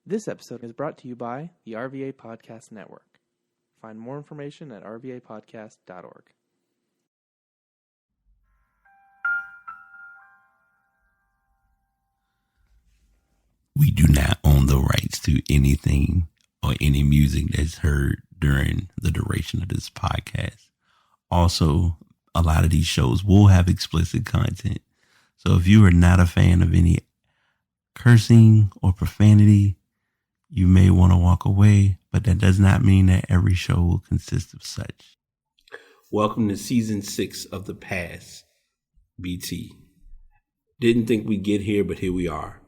This episode is brought to you by the RVA Podcast Network. Find more information at rvapodcast.org. We do not own the rights to anything or any music that's heard during the duration of this podcast. Also, a lot of these shows will have explicit content. So if you are not a fan of any cursing or profanity, you may want to walk away, but that does not mean that every show will consist of such. Welcome to season 6 of The Pass, BT. Didn't think we'd get here, but here we are.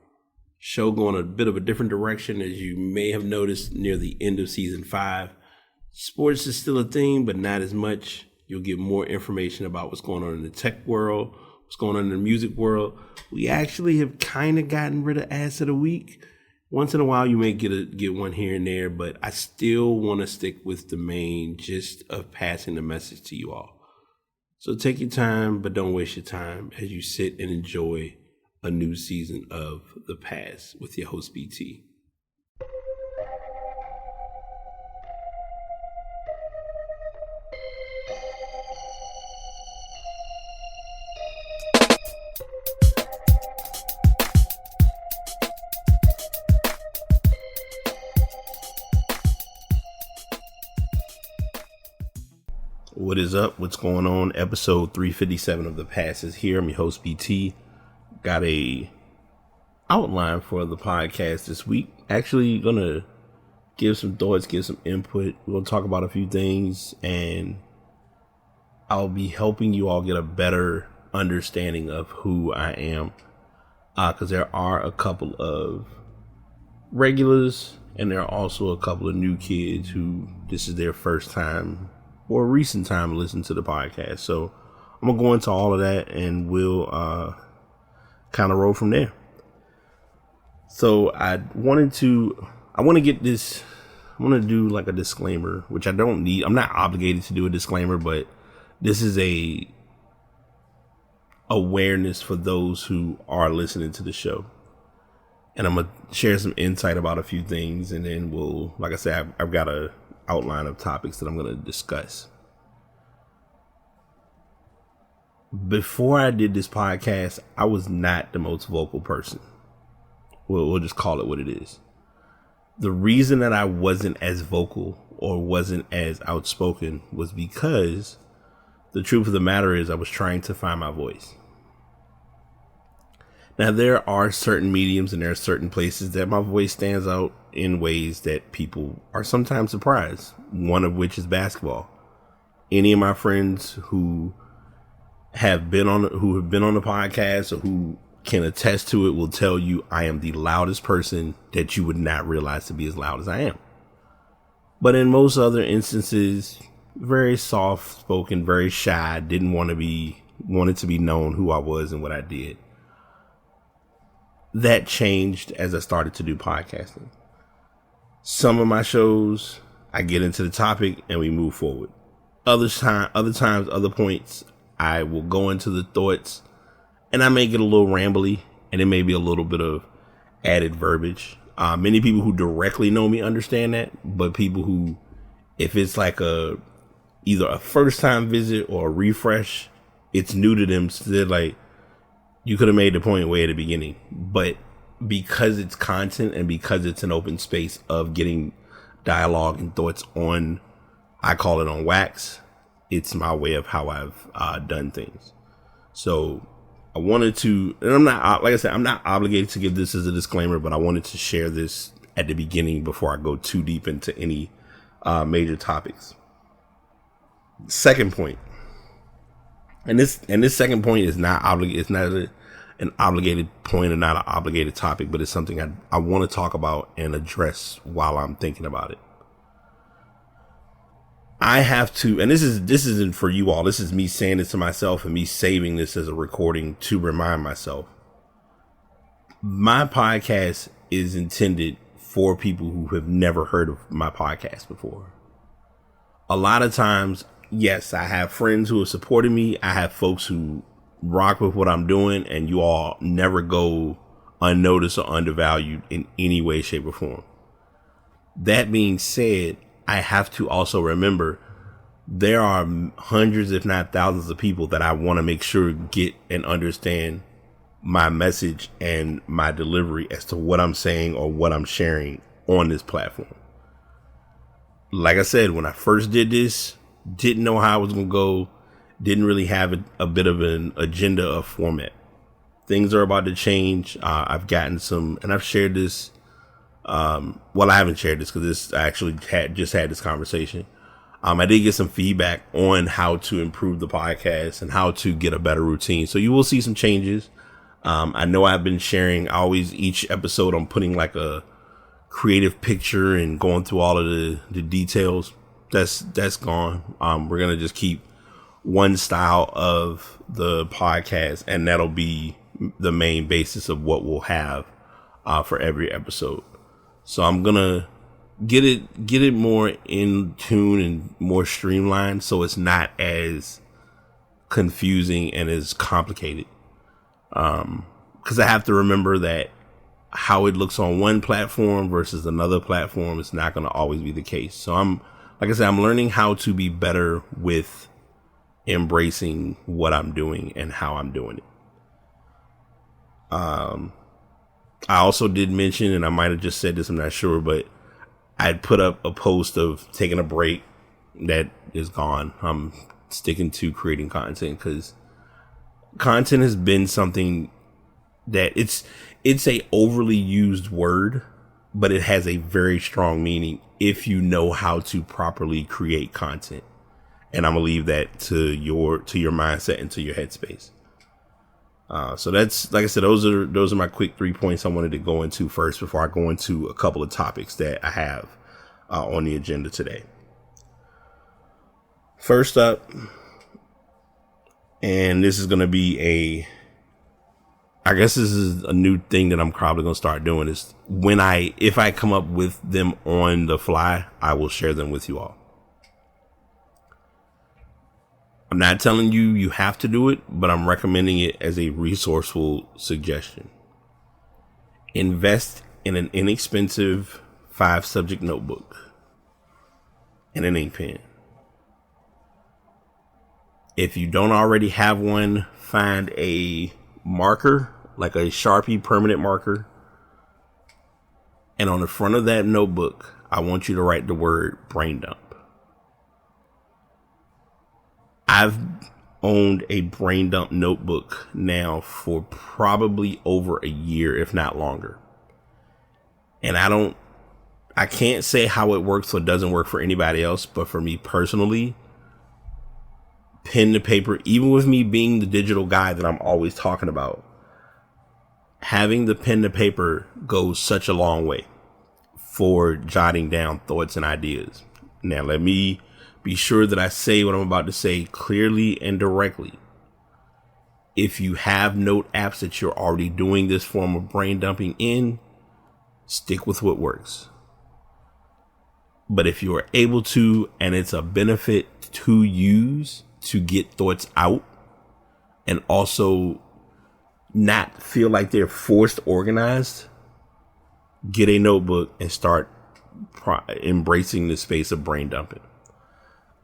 Show going a bit of a different direction, as you may have noticed near the end of season 5. Sports is still a thing, but not as much. You'll get more information about what's going on in the tech world, what's going on in the music world. We actually have kind of gotten rid of Ass of the Week. Once in a while, you may get one here and there, but I still want to stick with the main gist of passing the message to you all. So take your time, but don't waste your time as you sit and enjoy a new season of The Pass with your host, BT. What is up? What's going on? Episode 357 of The Pass is here. I'm your host, BT. Got a outline for the podcast this week. Actually gonna give some thoughts, give some input. We're gonna talk about a few things, and I'll be helping you all get a better understanding of who I am, because there are a couple of regulars and there are also a couple of new kids who this is their first time or recent time listening to the podcast. So I'm gonna go into all of that and we'll kind of roll from there. So I want to do like a disclaimer, which I don't need. I'm not obligated to do a disclaimer, but this is a awareness for those who are listening to the show. And I'm gonna share some insight about a few things, and then we'll, like I said, I've got a outline of topics that I'm going to discuss. Before I did this podcast, I was not the most vocal person. We'll just call it what it is. The reason that I wasn't as vocal or wasn't as outspoken was because the truth of the matter is I was trying to find my voice. Now, there are certain mediums and there are certain places that my voice stands out in ways that people are sometimes surprised. One of which is basketball. Any of my friends who have been on the podcast or who can attest to it will tell you I am the loudest person that you would not realize to be as loud as I am. But in most other instances, very soft spoken, very shy, wanted to be known who I was and what I did. That changed as I started to do podcasting. Some of my shows, I get into the topic and we move forward. Other points, I will go into the thoughts and I may get a little rambly and it may be a little bit of added verbiage. Many people who directly know me understand that, but people who, if it's like either a first time visit or a refresh, it's new to them. So they're like, you could have made the point way at the beginning, but because it's content and because it's an open space of getting dialogue and thoughts on, I call it on wax. It's my way of how I've done things. So I wanted to, and I'm not, like I said, I'm not obligated to give this as a disclaimer, but I wanted to share this at the beginning before I go too deep into any major topics. Second point. And this second point is not obligated. It's not an obligated point or not an obligated topic, but it's something I want to talk about and address while I'm thinking about it. I have to, and this isn't for you all. This is me saying this to myself and me saving this as a recording to remind myself. My podcast is intended for people who have never heard of my podcast before. A lot of times, yes, I have friends who have supported me. I have folks who rock with what I'm doing, and you all never go unnoticed or undervalued in any way, shape, or form. That being said, I have to also remember there are hundreds, if not thousands of people that I want to make sure get and understand my message and my delivery as to what I'm saying or what I'm sharing on this platform. Like I said, when I first did this, didn't know how I was going to go, didn't really have a bit of an agenda of format. Things are about to change. I've gotten some, and I've shared this. Well, I haven't shared this because I actually just had this conversation. I did get some feedback on how to improve the podcast and how to get a better routine. So you will see some changes. I know I've been sharing each episode, I'm putting like a creative picture and going through all of the details. That's gone. We're going to just keep one style of the podcast, and that'll be the main basis of what we'll have, for every episode. So I'm going to get it more in tune and more streamlined, so it's not as confusing and as complicated. Because I have to remember that how it looks on one platform versus another platform is not going to always be the case. So like I said, I'm learning how to be better with embracing what I'm doing and how I'm doing it. I also did mention, and I might have just said this, I'm not sure, but I'd put up a post of taking a break. That is gone. I'm sticking to creating content because content has been something that it's a overly used word, but it has a very strong meaning if you know how to properly create content. And I'm gonna leave that to your mindset and to your headspace. So that's, like I said, those are my quick 3 points I wanted to go into first before I go into a couple of topics that I have on the agenda today. First up, and this is going to be I guess this is a new thing that I'm probably going to start doing, is if I come up with them on the fly, I will share them with you all. I'm not telling you have to do it, but I'm recommending it as a resourceful suggestion. Invest in an inexpensive 5-subject notebook and an ink pen. If you don't already have one, find a marker, like a Sharpie permanent marker. And on the front of that notebook, I want you to write the word brain dump. I've owned a brain dump notebook now for probably over a year, if not longer. And I can't say how it works or doesn't work for anybody else, but for me personally, pen to paper, even with me being the digital guy that I'm always talking about, having the pen to paper goes such a long way for jotting down thoughts and ideas. Now, let me be sure that I say what I'm about to say clearly and directly. If you have note apps that you're already doing this form of brain dumping in, stick with what works. But if you are able to, and it's a benefit to use to get thoughts out and also not feel like they're forced organized, get a notebook and start embracing the space of brain dumping.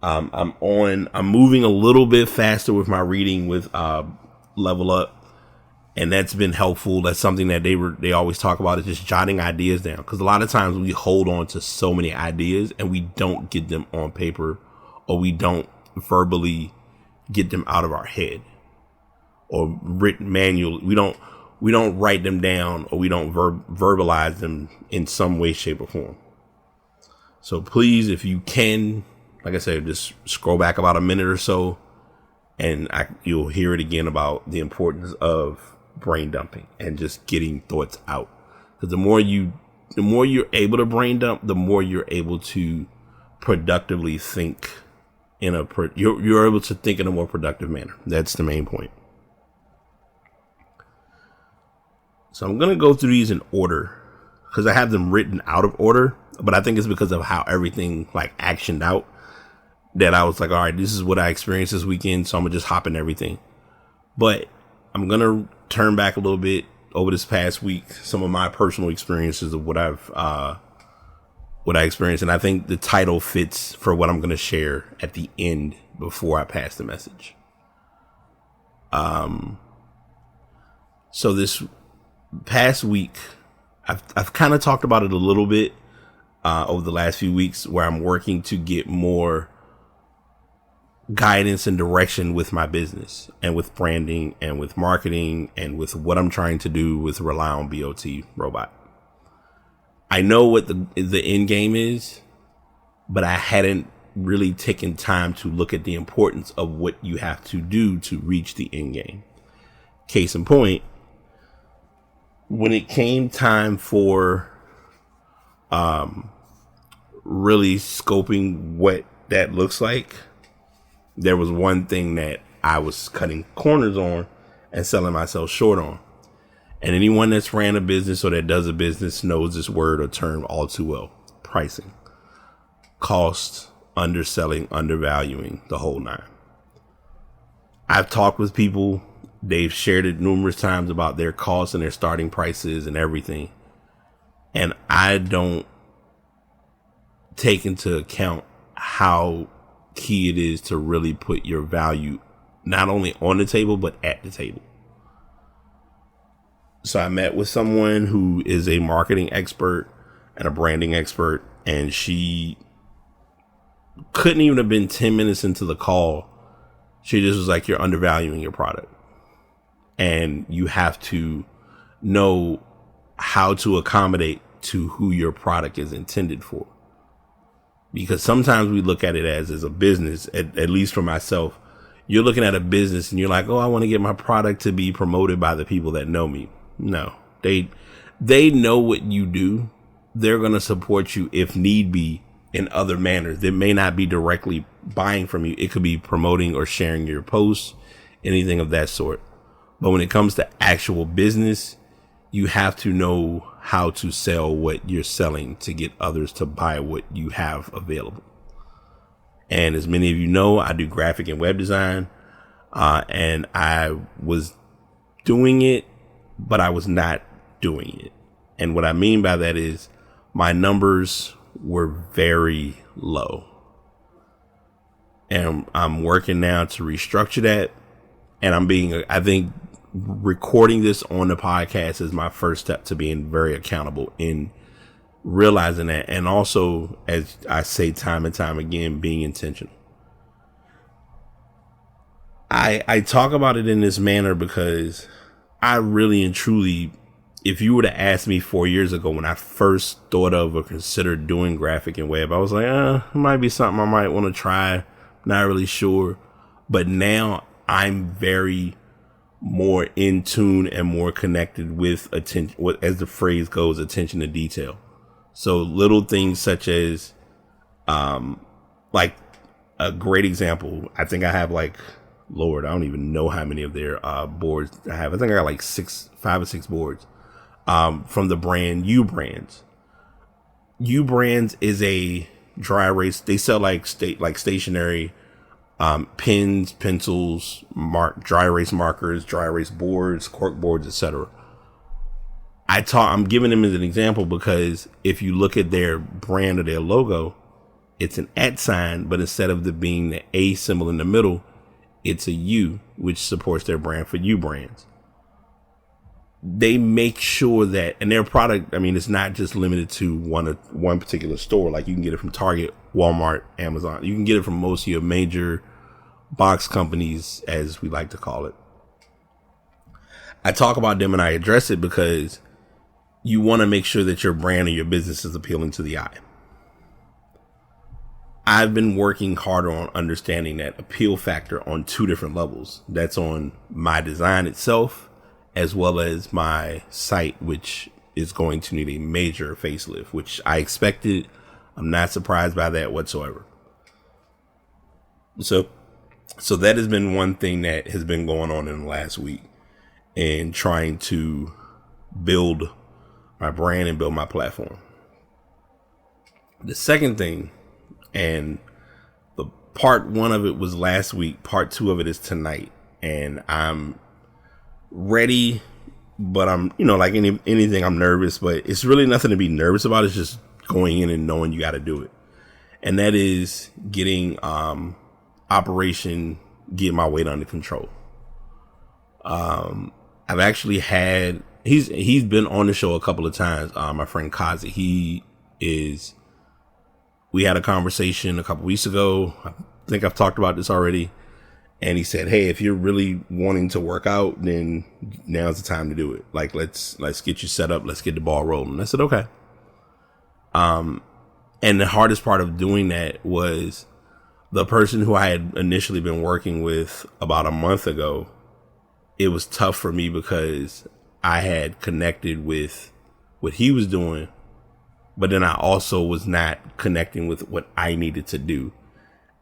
I'm moving a little bit faster with my reading with Level Up, and that's been helpful. That's something that they always talk about, is just jotting ideas down, because a lot of times we hold on to so many ideas and we don't get them on paper, or we don't verbally get them out of our head or written manually. We don't write them down, or we don't verbalize them in some way, shape, or form. So please, if you can, like I said, just scroll back about a minute or so, and you'll hear it again about the importance of brain dumping and just getting thoughts out. Because the more you're able to brain dump, the more you're able to productively think you're able to think in a more productive manner. That's the main point. So I'm going to go through these in order, because I have them written out of order, but I think it's because of how everything like actioned out, that I was like, all right, this is what I experienced this weekend, so I'm gonna just hop in everything. But I'm gonna turn back a little bit over this past week, some of my personal experiences of what I experienced. And I think the title fits for what I'm going to share at the end before I pass the message. So this past week, I've kind of talked about it a little bit over the last few weeks, where I'm working to get more guidance and direction with my business and with branding and with marketing and with what I'm trying to do with Rely on BOT Robot. I know what the end game is, but I hadn't really taken time to look at the importance of what you have to do to reach the end game. Case in point, when it came time for really scoping what that looks like, there was one thing that I was cutting corners on and selling myself short on. And anyone that's ran a business or that does a business knows this word or term all too well. Pricing. Cost, underselling, undervaluing, the whole nine. I've talked with people. They've shared it numerous times about their costs and their starting prices and everything. And I don't take into account how key it is to really put your value not only on the table, but at the table. So I met with someone who is a marketing expert and a branding expert, and she couldn't even have been 10 minutes into the call. She just was like, you're undervaluing your product. And you have to know how to accommodate to who your product is intended for. Because sometimes we look at it as a business, at least for myself. You're looking at a business and you're like, oh, I want to get my product to be promoted by the people that know me. No, they know what you do. They're going to support you if need be in other manners. They may not be directly buying from you. It could be promoting or sharing your posts, anything of that sort. But when it comes to actual business, you have to know how to sell what you're selling to get others to buy what you have available. And as many of you know, I do graphic and web design, and I was doing it, but I was not doing it. And what I mean by that is my numbers were very low. And I'm working now to restructure that. And I think recording this on the podcast is my first step to being very accountable in realizing that. And also, as I say time and time again, being intentional. I talk about it in this manner because I really and truly, if you were to ask me 4 years ago when I first thought of or considered doing graphic and web, I was like, it might be something I might want to try. Not really sure. But now I'm very more in tune and more connected with attention, as the phrase goes, attention to detail. So little things such as, like a great example, I think I have Lord, I don't even know how many of their boards I have. I think I got 5 or 6 boards from the brand U Brands. U Brands is a dry erase. They sell stationery, pens, pencils, dry erase markers, dry erase boards, cork boards, etc. I'm giving them as an example because if you look at their brand or their logo, it's an @ sign, but instead of there being the A symbol in the middle, it's a U, which supports their brand for U Brands. They make sure that, and their product, it's not just limited to one particular store. Like you can get it from Target, Walmart, Amazon. You can get it from most of your major box companies, as we like to call it. I talk about them and I address it because you want to make sure that your brand or your business is appealing to the eye. I've been working harder on understanding that appeal factor on 2 different levels. That's on my design itself, as well as my site, which is going to need a major facelift, which I expected. I'm not surprised by that whatsoever. So that has been one thing that has been going on in the last week, and trying to build my brand and build my platform. The second thing, and the part 1 of it was last week, part 2 of it is tonight, and I'm ready but I'm, like anything, I'm nervous, but it's really nothing to be nervous about. It's just going in and knowing you got to do it. And that is getting, Operation Get My Weight Under Control. I've actually had, he's been on the show a couple of times. My friend Kazi, we had a conversation a couple weeks ago. I think I've talked about this already. And he said, hey, if you're really wanting to work out, then now's the time to do it. Like, let's get you set up. Let's get the ball rolling. I said, okay. And the hardest part of doing that was the person who I had initially been working with about a month ago. It was tough for me because I had connected with what he was doing, but then I also was not connecting with what I needed to do.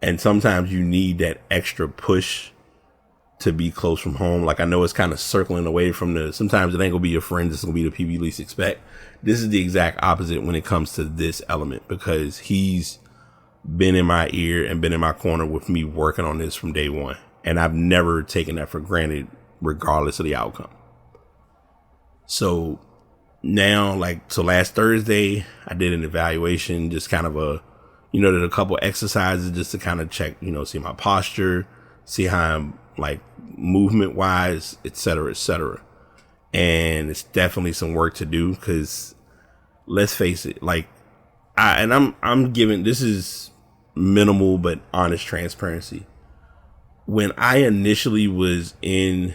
And sometimes you need that extra push to be close from home. Like, I know it's kind of circling away from sometimes it ain't gonna be your friends, it's gonna be the people you least expect. This is the exact opposite when it comes to this element, because he's been in my ear and been in my corner with me working on this from day one. And I've never taken that for granted, regardless of the outcome. So now, last Thursday, I did an evaluation, just kind of did a couple exercises just to kind of check, see my posture, see how I'm movement wise, et cetera, et cetera. And it's definitely some work to do, because let's face it, I'm giving, this is minimal but honest transparency. When I initially was in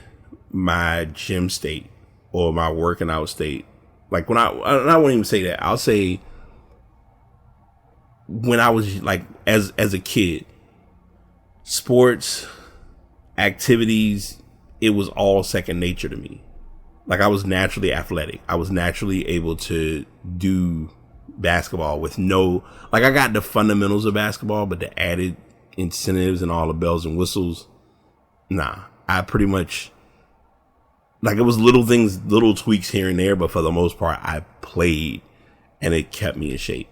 my gym state or my working out state, I won't even say that. I'll say when I was as a kid, sports, activities, it was all second nature to me. I was naturally athletic. I was naturally able to do basketball with I got the fundamentals of basketball, but the added incentives and all the bells and whistles, nah. I pretty much, it was little things, little tweaks here and there, but for the most part, I played and it kept me in shape.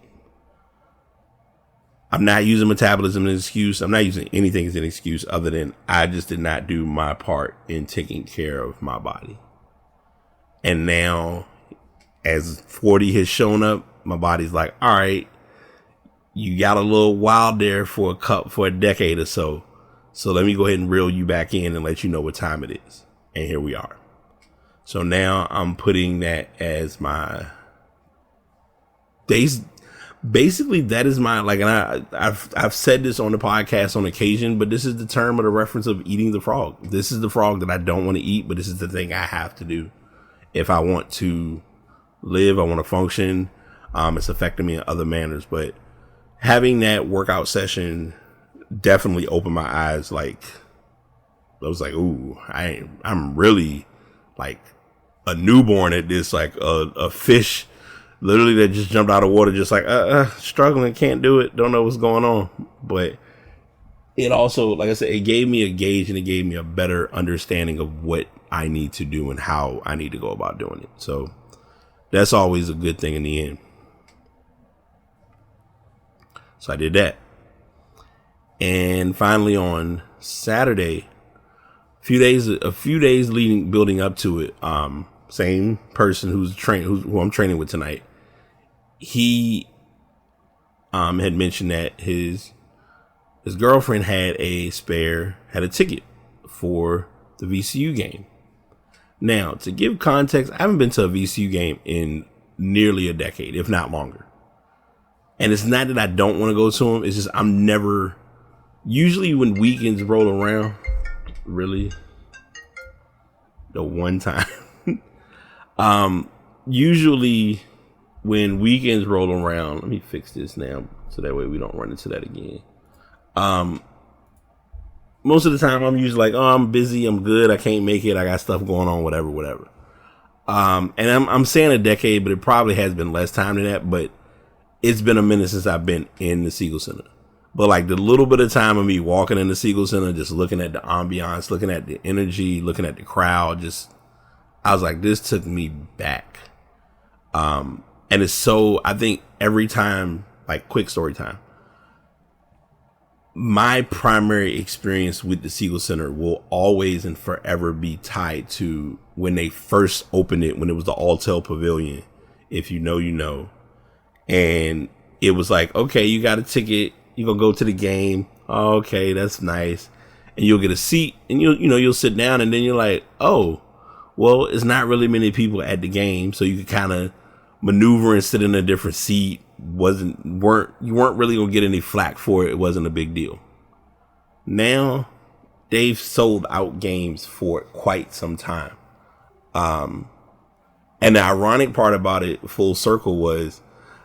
I'm not using metabolism as an excuse. I'm not using anything as an excuse other than I just did not do my part in taking care of my body. And now, as 40 has shown up, my body's like, all right, you got a little wild there for a decade or so. So let me go ahead and reel you back in and let you know what time it is. And here we are. So now I'm putting that as my days. Basically, that is my, and I've said this on the podcast on occasion, but this is the term of the reference of eating the frog. This is the frog that I don't want to eat, but this is the thing I have to do. If I want to live, I want to function. It's affecting me in other manners, but having that workout session definitely opened my eyes. I was like, ooh, I'm really a newborn at this, a fish literally that just jumped out of water, just struggling, can't do it, don't know what's going on. But it also, like I said, it gave me a gauge and it gave me a better understanding of what I need to do and how I need to go about doing it. So that's always a good thing in the end. So I did that. And finally on Saturday, a few days building up to it, same person who I'm training with tonight, he had mentioned that his girlfriend had a ticket for the VCU game. Now, to give context, I haven't been to a VCU game in nearly a decade, if not longer. And it's not that I don't want to go to them. It's just I'm never, usually when weekends roll around, really, the one time, usually when weekends roll around, let me fix this now so that way we don't run into that again. Most of the time I'm usually I'm busy, I'm good, I can't make it, I got stuff going on, whatever. And I'm saying a decade, but it probably has been less time than that, but it's been a minute since I've been in the Siegel Center. But the little bit of time of me walking in the Siegel Center, just looking at the ambiance, looking at the energy, looking at the crowd, I was like, this took me back. And it's so, I think every time, quick story time. my primary experience with the Siegel Center will always and forever be tied to when they first opened it, when it was the Alltel Pavilion. If you know, you know. And it was like, okay, you got a ticket. You're going to go to the game. Oh, okay, that's nice. And you'll get a seat and you'll sit down, and then you're like, oh, well, it's not really many people at the game. So you could kind of maneuver and sit in a different seat. You weren't really going to get any flack for it. It wasn't a big deal. Now they've sold out games for quite some time. And the ironic part about it, full circle, was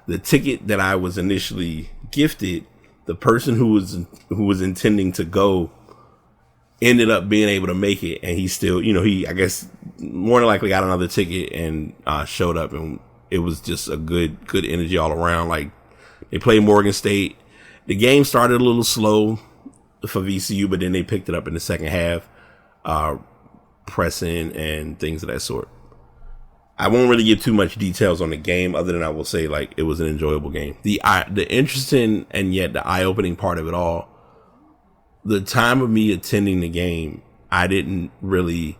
the ticket that I was initially gifted. The person who was intending to go ended up being able to make it, and he still, I guess more than likely got another ticket and showed up, and it was just a good energy all around. Like, they played Morgan State. The game started a little slow for VCU, but then they picked it up in the second half, pressing and things of that sort. I won't really give too much details on the game, other than I will say, like, it was an enjoyable game. The interesting and yet the eye-opening part of it all, the time of me attending the game, I didn't really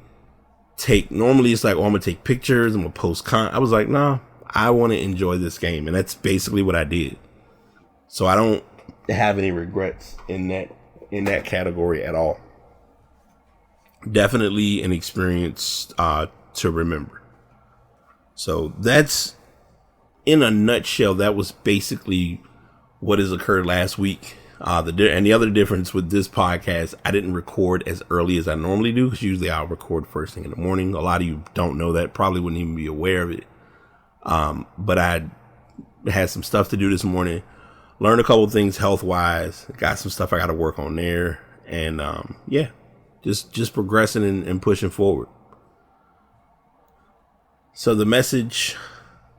normally it's like, oh, I'm going to take pictures, I'm going to post I was like, nah, I want to enjoy this game. And that's basically what I did. So I don't have any regrets in that category at all. Definitely an experience to remember. So that's, in a nutshell, that was basically what has occurred last week. And the other difference with this podcast, I didn't record as early as I normally do, because usually I'll record first thing in the morning. A lot of you don't know that, probably wouldn't even be aware of it. But I had some stuff to do this morning, learned a couple of things health-wise, got some stuff I got to work on there. And just progressing and pushing forward. So the message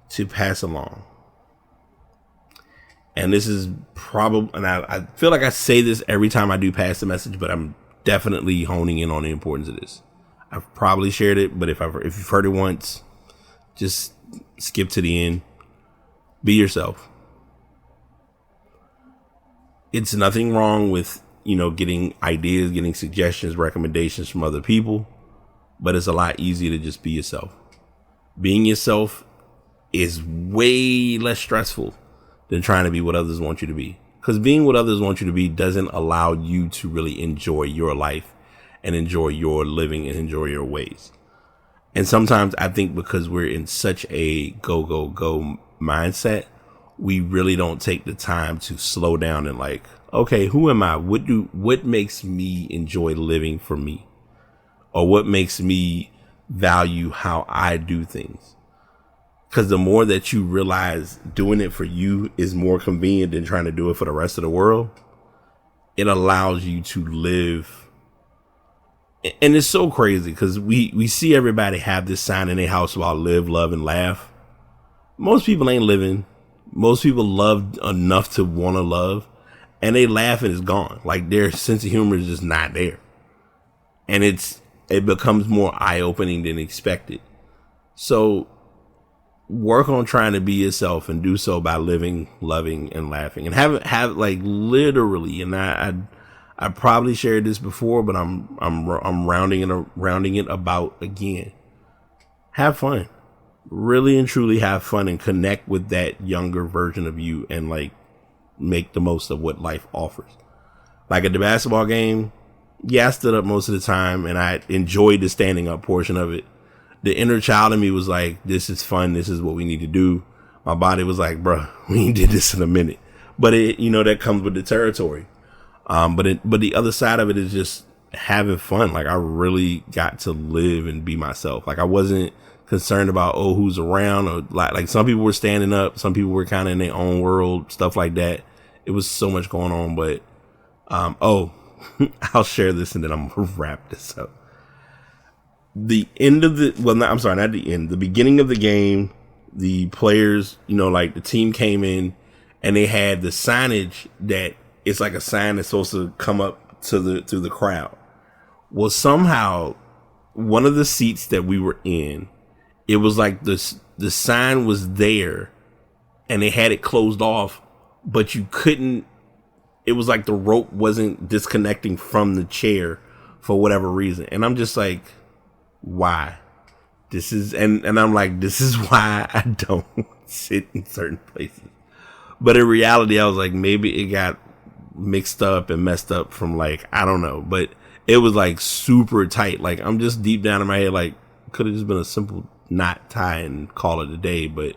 to pass along, and this is probably, and I feel like I say this every time I do pass the message, but I'm definitely honing in on the importance of this. I've probably shared it, but if you've heard it once, just skip to the end. Be yourself. It's nothing wrong with, getting ideas, getting suggestions, recommendations from other people, but it's a lot easier to just be yourself. Being yourself is way less stressful than trying to be what others want you to be. Because being what others want you to be doesn't allow you to really enjoy your life and enjoy your living and enjoy your ways. And sometimes I think because we're in such a go, go, go mindset, we really don't take the time to slow down and like, okay, who am I? What makes me enjoy living for me? Or what makes me value how I do things? Because the more that you realize doing it for you is more convenient than trying to do it for the rest of the world, it allows you to live. And it's so crazy because we see everybody have this sign in their house about live, love, and laugh. Most people ain't living. Most people love enough to want to love, and they laugh and it's gone. Like, their sense of humor is just not there. And it becomes more eye-opening than expected. So work on trying to be yourself and do so by living, loving, and laughing. And have like literally, and I probably shared this before, but I'm rounding it about again. Have fun. Really and truly have fun and connect with that younger version of you and like make the most of what life offers. Like at the basketball game, yeah, I stood up most of the time and I enjoyed the standing up portion of it. The inner child in me was like, this is fun. This is what we need to do. My body was like, bro, we ain't did this in a minute. But it, that comes with the territory. But the other side of it is just having fun. Like, I really got to live and be myself. Like, I wasn't concerned about, who's around, or like some people were standing up. Some people were kind of in their own world, stuff like that. It was so much going on, but, I'll share this and then I'm going to wrap this up. The end of the beginning of the game, the players, like the team came in and they had the signage that it's like a sign that's supposed to come up to the crowd. Well, somehow one of the seats that we were in, it was like the sign was there and they had it closed off, but you couldn't it was like the rope wasn't disconnecting from the chair for whatever reason. And I'm just like, why? This is, and I'm like, this is why I don't sit in certain places. But in reality, I was like, maybe it got mixed up and messed up from like, I don't know, but it was like super tight. Like, I'm just deep down in my head, like, could have just been a simple knot tie and call it a day. But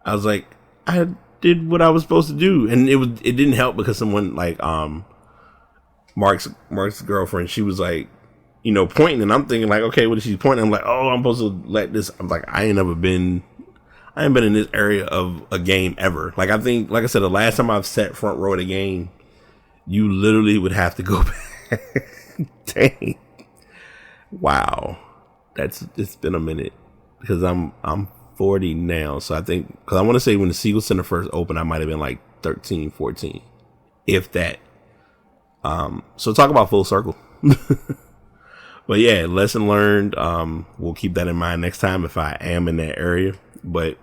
I was like, I did what I was supposed to do. And it didn't help because someone like, Mark's girlfriend, she was like, you know, pointing, and I'm thinking like, okay, what is she pointing? I'm like, oh, I'm supposed to let this. I'm like, I ain't been in this area of a game ever. Like, I think, like I said, the last time I've sat front row at a game, you literally would have to go back. Dang. Wow. It's been a minute because I'm 40 now. So I think, because I want to say when the Siegel Center first opened, I might have been like 13, 14, if that. So talk about full circle. But yeah, lesson learned. We'll keep that in mind next time if I am in that area. But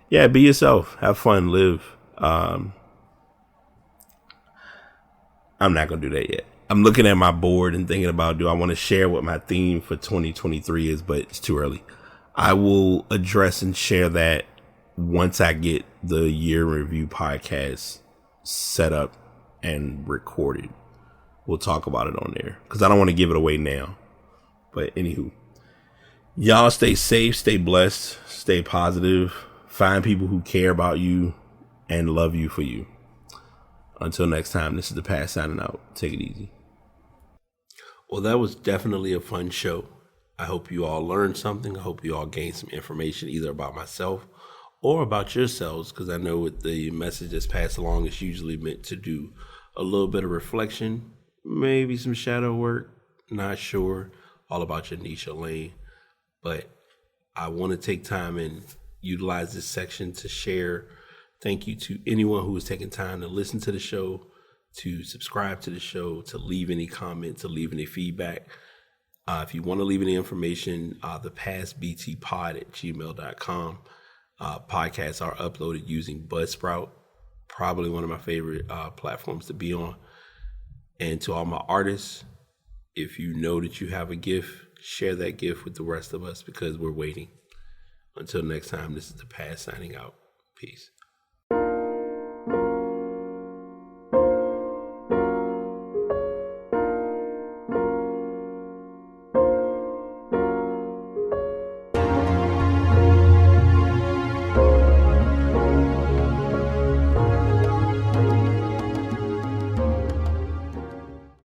yeah, be yourself, have fun, live. I'm not gonna do that yet. I'm looking at my board and thinking about, do I want to share what my theme for 2023 is, but it's too early. I will address and share that once I get the year in review podcast set up and recorded. We'll talk about it on there because I don't want to give it away now. But anywho, y'all stay safe, stay blessed, stay positive, find people who care about you and love you for you. Until next time, this is the Pat signing out. Take it easy. Well, that was definitely a fun show. I hope you all learned something. I hope you all gained some information either about myself or about yourselves, because I know with the message that's passed along, it's usually meant to do a little bit of reflection, maybe some shadow work, not sure, all about your niche or lane. But I want to take time and utilize this section to share. Thank you to anyone who has taken time to listen to the show, to subscribe to the show, to leave any comment, to leave any feedback. If you want to leave any information, the pastbtpod@gmail.com. Podcasts are uploaded using Buzzsprout, probably one of my favorite platforms to be on. And to all my artists, if you know that you have a gift, share that gift with the rest of us because we're waiting. Until next time, this is the Past signing out. Peace.